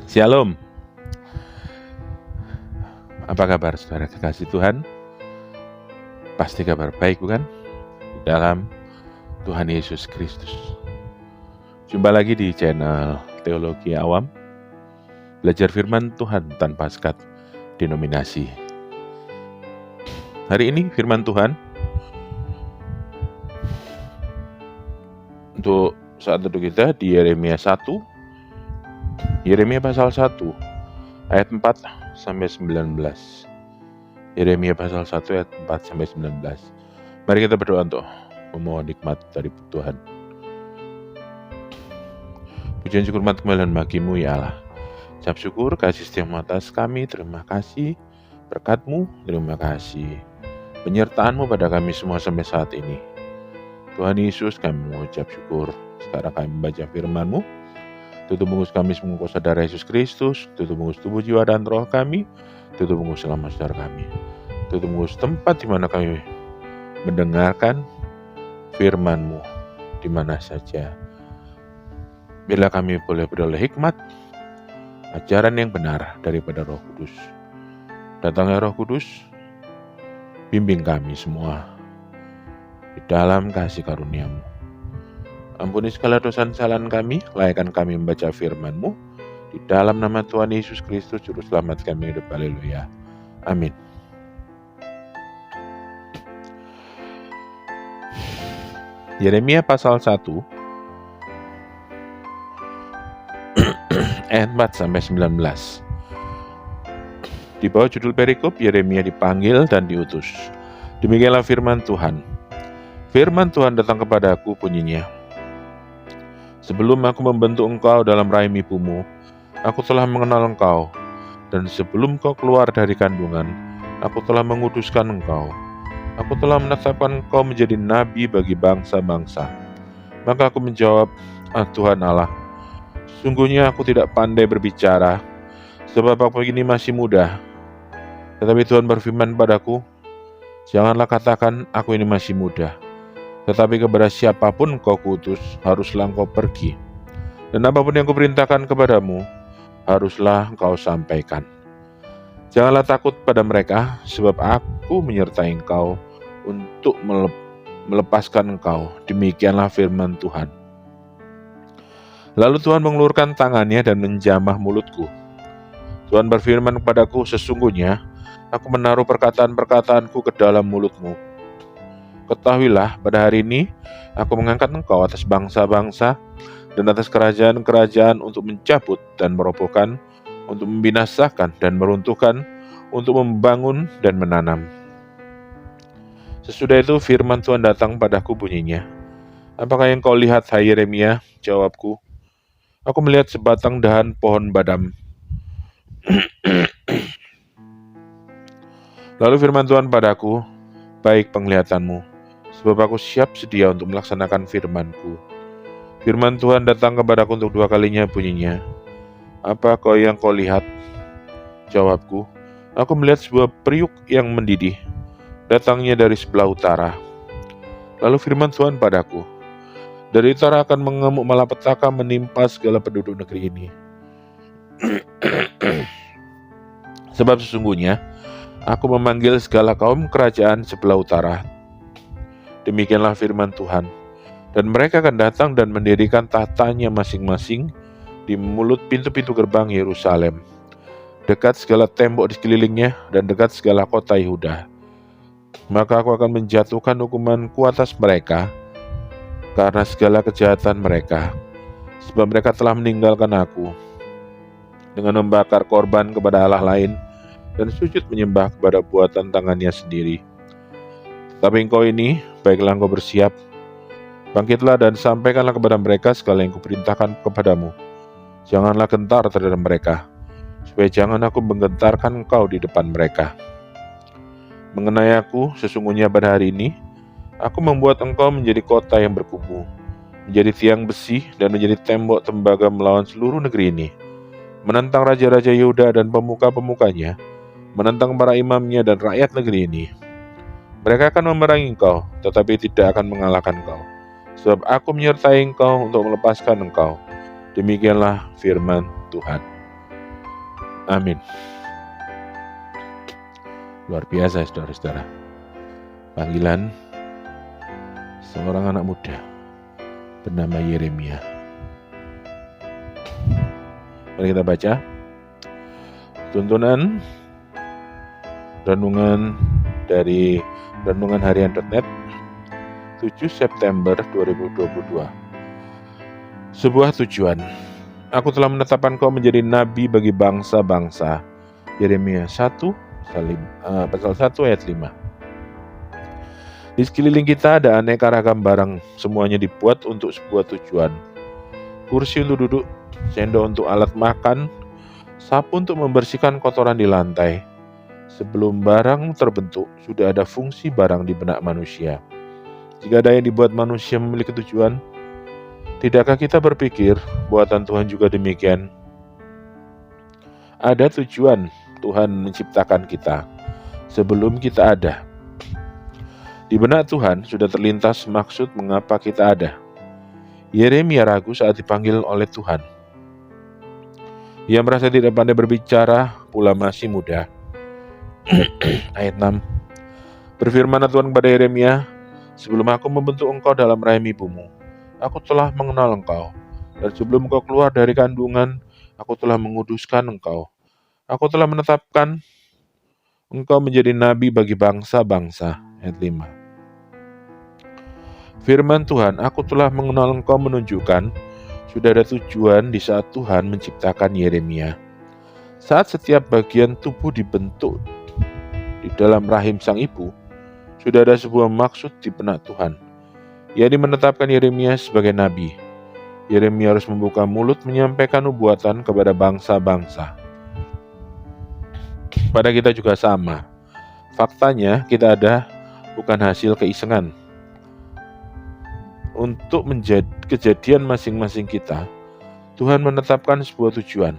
Shalom, apa kabar saudara kekasih Tuhan? Pasti kabar baik bukan? Di dalam Tuhan Yesus Kristus. Jumpa lagi di channel Teologi Awam, belajar firman Tuhan tanpa sekat denominasi. Hari ini firman Tuhan untuk saat teduh kita di Yeremia 1, Yeremia pasal 1 ayat 4 sampai 19. Yeremia pasal 1 ayat 4 sampai 19. Mari kita berdoa untuk memohon nikmat dari Tuhan. Pujian syukur hormat kemuliaan bagi-Mu ya Allah. Ucap syukur kasih setiamu atas kami, terima kasih. Berkat-Mu, terima kasih. Penyertaan-Mu pada kami semua sampai saat ini. Tuhan Yesus, kami mengucap syukur. Sekarang kami membaca firman-Mu. Tutup bungkus kami membungkus darah Yesus Kristus, tutup bungkus tubuh, jiwa, dan roh kami, tutup bungkus selamat saudara kami, tutup bungkus tempat di mana kami mendengarkan firman-Mu di mana saja. Bila kami boleh beroleh hikmat, ajaran yang benar daripada Roh Kudus. Datangnya Roh Kudus, bimbing kami semua di dalam kasih karunia-Mu. Ampuni segala dosa dan kesalahan kami, layakkan kami membaca firman-Mu. Di dalam nama Tuhan Yesus Kristus, Juru Selamat kami hidup. Haleluya. Amin. Yeremia pasal 1 ayat 4 sampai 19. Di bawah judul perikop, Yeremia dipanggil dan diutus. Demikianlah firman Tuhan. Firman Tuhan datang kepadaku bunyinya. Sebelum aku membentuk engkau dalam rahim ibumu, aku telah mengenal engkau, dan sebelum kau keluar dari kandungan, aku telah menguduskan engkau. Aku telah menetapkan engkau menjadi nabi bagi bangsa-bangsa. Maka aku menjawab, Tuhan Allah, sungguhnya aku tidak pandai berbicara, sebab aku ini masih muda. Tetapi Tuhan berfirman padaku, janganlah katakan aku ini masih muda. Tetapi kepada siapapun kau kuutus, haruslah engkau pergi. Dan apapun yang kuperintahkan kepadamu, haruslah engkau sampaikan. Janganlah takut pada mereka, sebab aku menyertai engkau untuk melepaskan engkau. Demikianlah firman Tuhan. Lalu Tuhan mengulurkan tangannya dan menjamah mulutku. Tuhan berfirman kepadaku, sesungguhnya aku menaruh perkataan-perkataanku ke dalam mulutmu. Ketahuilah, pada hari ini aku mengangkat engkau atas bangsa-bangsa dan atas kerajaan-kerajaan untuk mencabut dan merobohkan, untuk membinasakan dan meruntuhkan, untuk membangun dan menanam. Sesudah itu firman Tuhan datang padaku bunyinya. Apakah yang kau lihat, hai Yeremia? Jawabku. Aku melihat sebatang dahan pohon badam. Lalu firman Tuhan padaku, baik penglihatanmu, sebab aku siap sedia untuk melaksanakan firman-Ku. Firman Tuhan datang kepadaku untuk 2 kalinya bunyinya. Apa yang kau lihat? Jawabku, aku melihat sebuah periuk yang mendidih, datangnya dari sebelah utara. Lalu firman Tuhan padaku, dari utara akan mengemuk malapetaka menimpa segala penduduk negeri ini. Sebab sesungguhnya aku memanggil segala kaum kerajaan sebelah utara. Demikianlah firman Tuhan. Dan mereka akan datang dan mendirikan tahtanya masing-masing di mulut pintu-pintu gerbang Yerusalem, dekat segala tembok di sekelilingnya dan dekat segala kota Yehuda. Maka aku akan menjatuhkan hukumanku atas mereka karena segala kejahatan mereka, sebab mereka telah meninggalkan aku dengan membakar korban kepada Allah lain dan sujud menyembah kepada buatan tangannya sendiri. Tapi engkau ini, baiklah engkau bersiap, bangkitlah dan sampaikanlah kepada mereka segala yang kuperintahkan kepadamu. Janganlah gentar terhadap mereka, supaya jangan aku menggentarkan engkau di depan mereka. Mengenai aku, sesungguhnya pada hari ini, aku membuat engkau menjadi kota yang berkubu, menjadi tiang besi dan menjadi tembok tembaga melawan seluruh negeri ini, menentang raja-raja Yehuda dan pemuka-pemukanya, menentang para imamnya dan rakyat negeri ini. Mereka akan memerangi engkau, tetapi tidak akan mengalahkan engkau, sebab aku menyertai engkau untuk melepaskan engkau. Demikianlah firman Tuhan. Amin. Luar biasa, saudara-saudara. Panggilan seorang anak muda bernama Yeremia. Mari kita baca tuntunan renungan dari renunganharian.net 7 September 2022. Sebuah tujuan. Aku telah menetapkan kau menjadi nabi bagi bangsa-bangsa. Yeremia 1 pasal 1 ayat 5. Di sekeliling kita ada aneka ragam barang, semuanya dibuat untuk sebuah tujuan. Kursi untuk duduk, sendok untuk alat makan, sapu untuk membersihkan kotoran di lantai. Sebelum barang terbentuk, sudah ada fungsi barang di benak manusia. Jika ada yang dibuat manusia memiliki tujuan, tidakkah kita berpikir buatan Tuhan juga demikian? Ada tujuan Tuhan menciptakan kita sebelum kita ada. Di benak Tuhan sudah terlintas maksud mengapa kita ada. Yeremia ragu saat dipanggil oleh Tuhan. Ia merasa tidak pandai berbicara, pula masih muda. Ayat 6. Berfirmanlah Tuhan kepada Yeremia, sebelum aku membentuk engkau dalam rahim ibumu, aku telah mengenal engkau. Dan sebelum engkau keluar dari kandungan, aku telah menguduskan engkau. Aku telah menetapkan engkau menjadi nabi bagi bangsa-bangsa. Ayat 5. Firman Tuhan, aku telah mengenal engkau menunjukkan sudah ada tujuan di saat Tuhan menciptakan Yeremia. Saat setiap bagian tubuh dibentuk di dalam rahim sang ibu, sudah ada sebuah maksud di benak Tuhan. Ia menetapkan Yeremia sebagai nabi. Yeremia harus membuka mulut menyampaikan nubuatan kepada bangsa-bangsa. Pada kita juga sama. Faktanya kita ada bukan hasil keisengan. Untuk menjadi kejadian masing-masing kita, Tuhan menetapkan sebuah tujuan.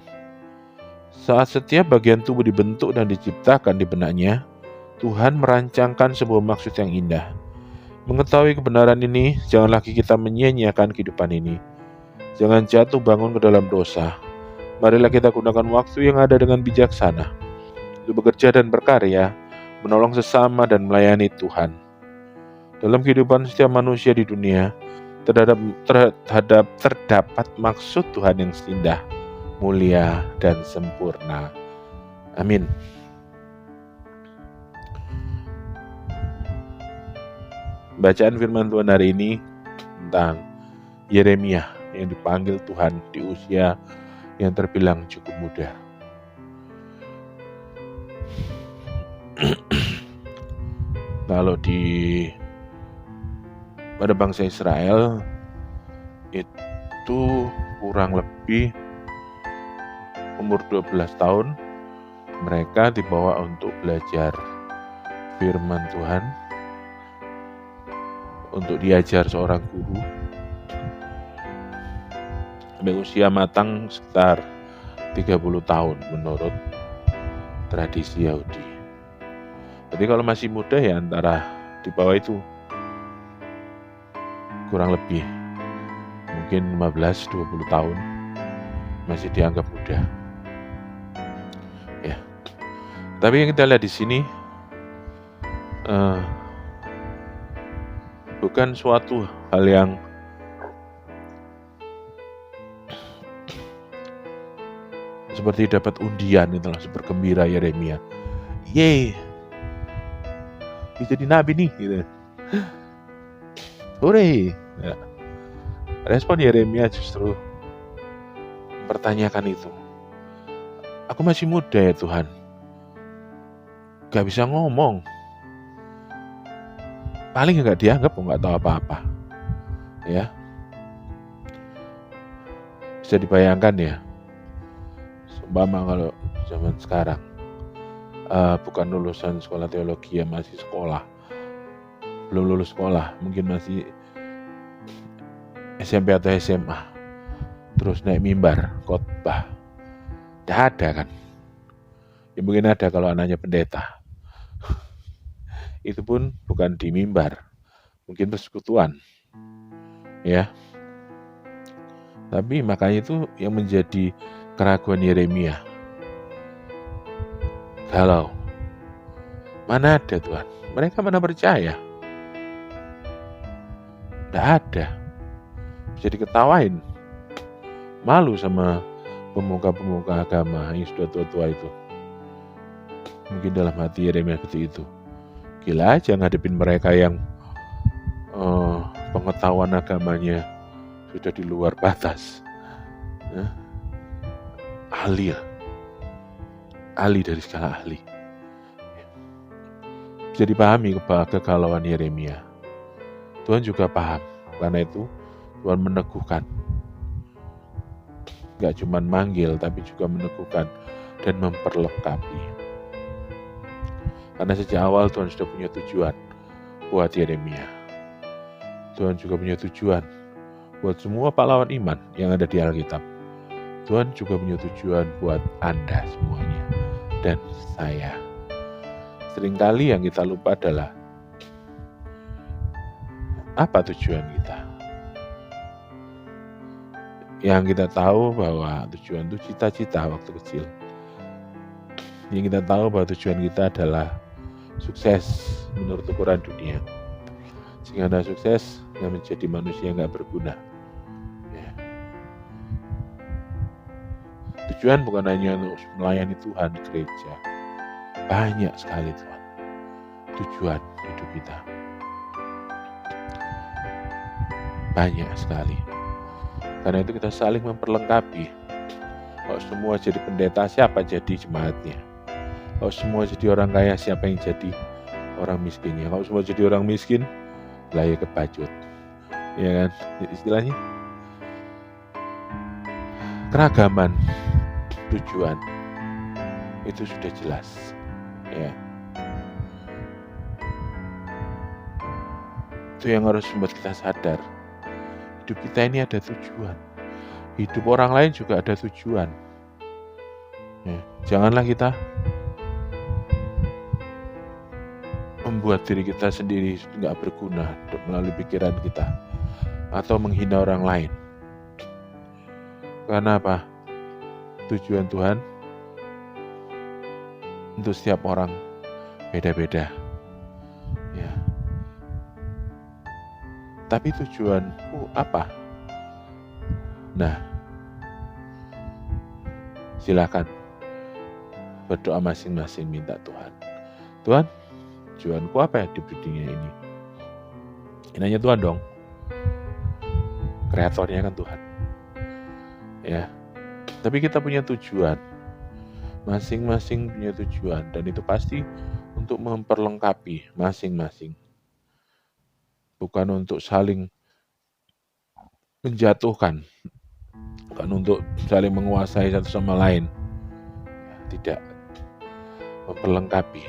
Saat setiap bagian tubuh dibentuk dan diciptakan di benaknya, Tuhan merancangkan sebuah maksud yang indah. Mengetahui kebenaran ini, jangan lagi kita menyia-nyiakan kehidupan ini. Jangan jatuh bangun ke dalam dosa. Marilah kita gunakan waktu yang ada dengan bijaksana untuk bekerja dan berkarya, menolong sesama dan melayani Tuhan. Dalam kehidupan setiap manusia di dunia, terdapat maksud Tuhan yang indah, mulia, dan sempurna. Amin. Bacaan firman Tuhan hari ini tentang Yeremia yang dipanggil Tuhan di usia yang terbilang cukup muda. Kalau pada bangsa Israel itu kurang lebih umur 12 tahun mereka dibawa untuk belajar firman Tuhan, untuk diajar seorang guru. Sampai usia matang sekitar 30 tahun menurut tradisi Yahudi. Jadi kalau masih muda ya antara di bawah itu kurang lebih mungkin 15-20 tahun masih dianggap muda. Ya. Tapi yang kita lihat di sini bukan suatu hal yang seperti dapat undian, itu langsung bergembira Yeremia. Yeay, bisa jadi nabi nih, gitu. Hore. Ya. Respon Yeremia justru mempertanyakan itu. Aku masih muda ya Tuhan, gak bisa ngomong. Paling gak dianggap gak tahu apa-apa. Ya, bisa dibayangkan ya, seumpama kalau zaman sekarang bukan lulusan sekolah teologi ya, masih sekolah, belum lulus sekolah, mungkin masih SMP atau SMA, terus naik mimbar khotbah, tidak ada kan? Ya mungkin ada kalau anaknya pendeta. Itu pun bukan di mimbar, mungkin persekutuan, ya. Tapi makanya itu yang menjadi keraguan Yeremia. galau. Mana ada Tuhan? Mereka mana percaya? Tidak ada. Bisa diketawain. Malu sama pemuka-pemuka agama yang sudah tua-tua itu. Mungkin dalam hati Yeremia seperti itu. Gila aja ngadepin mereka yang pengetahuan agamanya sudah di luar batas. Ahli dari segala ahli. Bisa dipahami kegalauan Yeremia. Tuhan juga paham. Karena itu Tuhan meneguhkan. Gak cuma manggil tapi juga meneguhkan dan memperlengkapi. Karena sejak awal Tuhan sudah punya tujuan buat Yeremia. Tuhan juga punya tujuan buat semua pahlawan iman yang ada di Alkitab. Tuhan juga punya tujuan buat Anda semuanya dan saya. Seringkali yang kita lupa adalah apa tujuan kita. Yang kita tahu bahwa tujuan itu cita-cita waktu kecil. Yang kita tahu bahwa tujuan kita adalah sukses menurut ukuran dunia. Sehingga Anda sukses yang menjadi manusia yang gak berguna. Ya. Tujuan bukan hanya untuk melayani Tuhan di gereja. Banyak sekali Tuhan. Tujuan hidup kita. Banyak sekali. Karena itu kita saling memperlengkapi. Kalau semua jadi pendeta, siapa jadi jemaatnya? Kalau semua jadi orang kaya, siapa yang jadi orang miskinnya? Kalau semua jadi orang miskin, lah ya kebacut. Ya kan? Istilahnya keragaman tujuan itu sudah jelas. Ya. Itu yang harus membuat kita sadar. Hidup kita ini ada tujuan. Hidup orang lain juga ada tujuan. Ya, janganlah kita membuat diri kita sendiri nggak berguna melalui pikiran kita atau menghina orang lain. Karena apa? Tujuan Tuhan untuk setiap orang beda-beda. Ya. Tapi tujuanku apa? Nah, silakan berdoa masing-masing minta Tuhan. Tuhan, tujuanku apa ya di dunia ini? Ini hanya Tuhan dong. Kreatornya kan Tuhan. Ya. Tapi kita punya tujuan. Masing-masing punya tujuan dan itu pasti untuk memperlengkapi masing-masing. Bukan untuk saling menjatuhkan. Bukan untuk saling menguasai satu sama lain. Tidak. Memperlengkapi.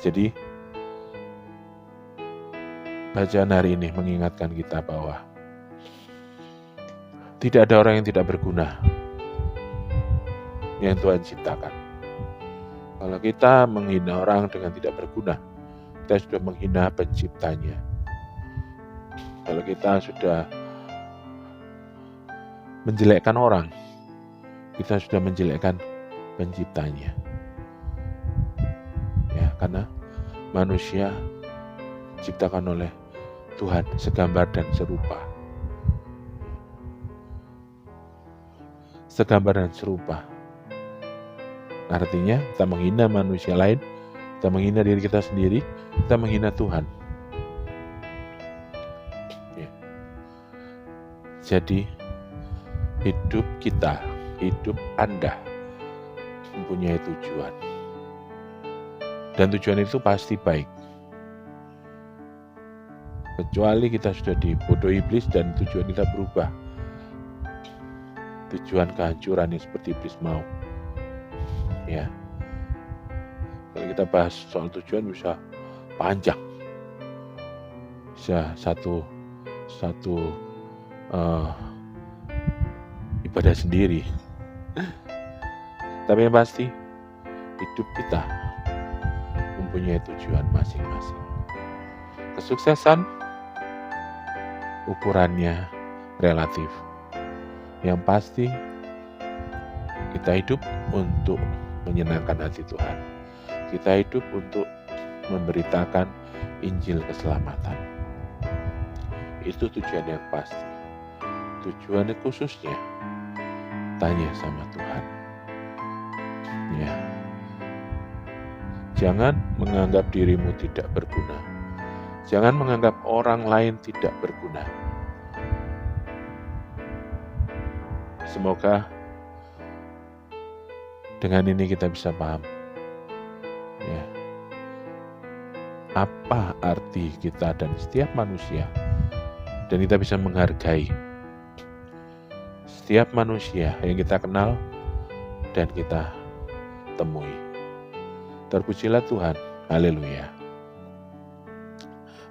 Jadi, bacaan hari ini mengingatkan kita bahwa tidak ada orang yang tidak berguna yang Tuhan ciptakan. Kalau kita menghina orang dengan tidak berguna, kita sudah menghina penciptanya. Kalau kita sudah menjelekkan orang, kita sudah menjelekkan penciptanya. Ya, karena manusia diciptakan oleh Tuhan segambar dan serupa. Segambar dan serupa. Artinya kita menghina manusia lain, kita menghina diri kita sendiri, kita menghina Tuhan. Ya. Jadi hidup kita, hidup Anda mempunyai tujuan. Dan tujuan itu pasti baik. Kecuali kita sudah dibodohi iblis dan tujuan kita berubah. Tujuan kehancuran yang seperti iblis mau. Ya. Kalau kita bahas soal tujuan bisa panjang. Bisa satu ibadah sendiri. Tapi yang pasti hidup kita mempunyai tujuan masing-masing. Kesuksesan ukurannya relatif. Yang pasti Kita hidup untuk menyenangkan hati Tuhan. Kita hidup untuk memberitakan Injil keselamatan. Itu tujuan yang pasti. Tujuan khususnya, tanya sama Tuhan. Ya. Jangan menganggap dirimu tidak berguna. Jangan menganggap orang lain tidak berguna. Semoga dengan ini kita bisa paham ya, apa arti kita dan setiap manusia, dan kita bisa menghargai setiap manusia yang kita kenal dan kita temui. Terpujilah Tuhan. Haleluya.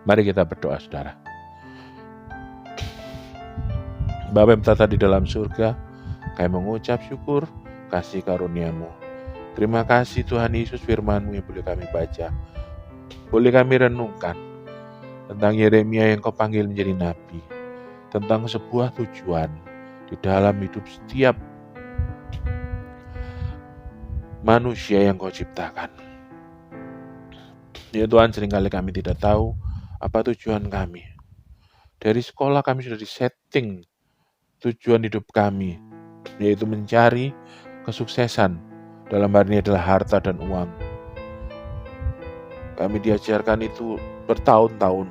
Mari kita berdoa, saudara. Bapa yang bertata di dalam surga, kami mengucap syukur kasih karunia-Mu. Terima kasih Tuhan Yesus, firman-Mu yang boleh kami baca, boleh kami renungkan tentang Yeremia yang Kau panggil menjadi nabi, tentang sebuah tujuan di dalam hidup setiap manusia yang Kau ciptakan. Ya Tuhan, seringkali kami tidak tahu apa tujuan kami. Dari sekolah kami sudah disetting tujuan hidup kami, yaitu mencari kesuksesan, dalam hal ini adalah harta dan uang. Kami diajarkan itu bertahun-tahun,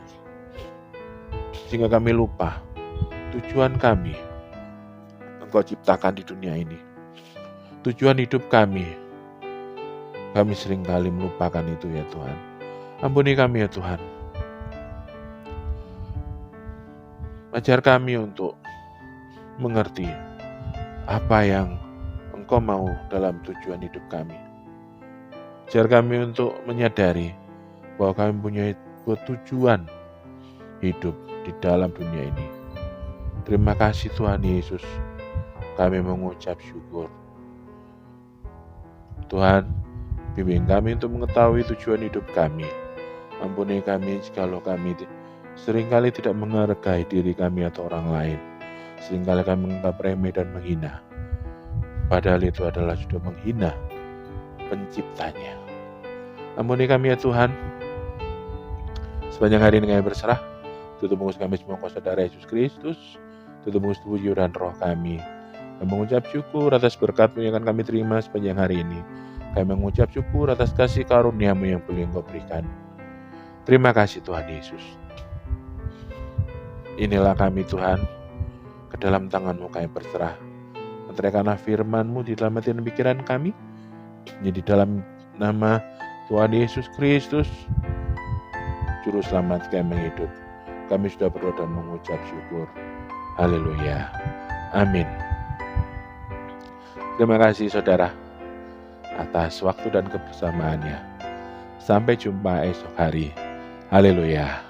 sehingga kami lupa tujuan kami. Engkau ciptakan di dunia ini, tujuan hidup kami seringkali melupakan itu ya Tuhan. Ampuni kami ya Tuhan. Ajar kami untuk mengerti apa yang Engkau mau dalam tujuan hidup kami. Ajar kami untuk menyadari bahwa kami punya tujuan hidup di dalam dunia ini. Terima kasih Tuhan Yesus. Kami mengucap syukur. Tuhan, bimbing kami untuk mengetahui tujuan hidup kami. Ampuni kami jikalau kami seringkali tidak menghargai diri kami atau orang lain. Seringkali kami menganggap remeh dan menghina. Padahal itu adalah sudah menghina penciptanya. Ampuni kami ya Tuhan. Sepanjang hari ini kami berserah. Tutup mengus kami semua kuasa darah Yesus Kristus. Tutup mengus tubuh jiwa dan roh kami. Kami mengucap syukur atas berkat-Mu yang akan kami terima sepanjang hari ini. Kami mengucap syukur atas kasih karunia-Mu yang boleh Engkau berikan. Terima kasih Tuhan Yesus. Inilah kami Tuhan. Ke dalam tangan-Mu kami berserah. Menteraikanlah firman-Mu di dalam hati dan pikiran kami. Di dalam nama Tuhan Yesus Kristus, Juru Selamat kami hidup. Kami sudah berdoa dan mengucap syukur. Haleluya. Amin. Terima kasih saudara atas waktu dan kebersamaannya. Sampai jumpa esok hari. Haleluya.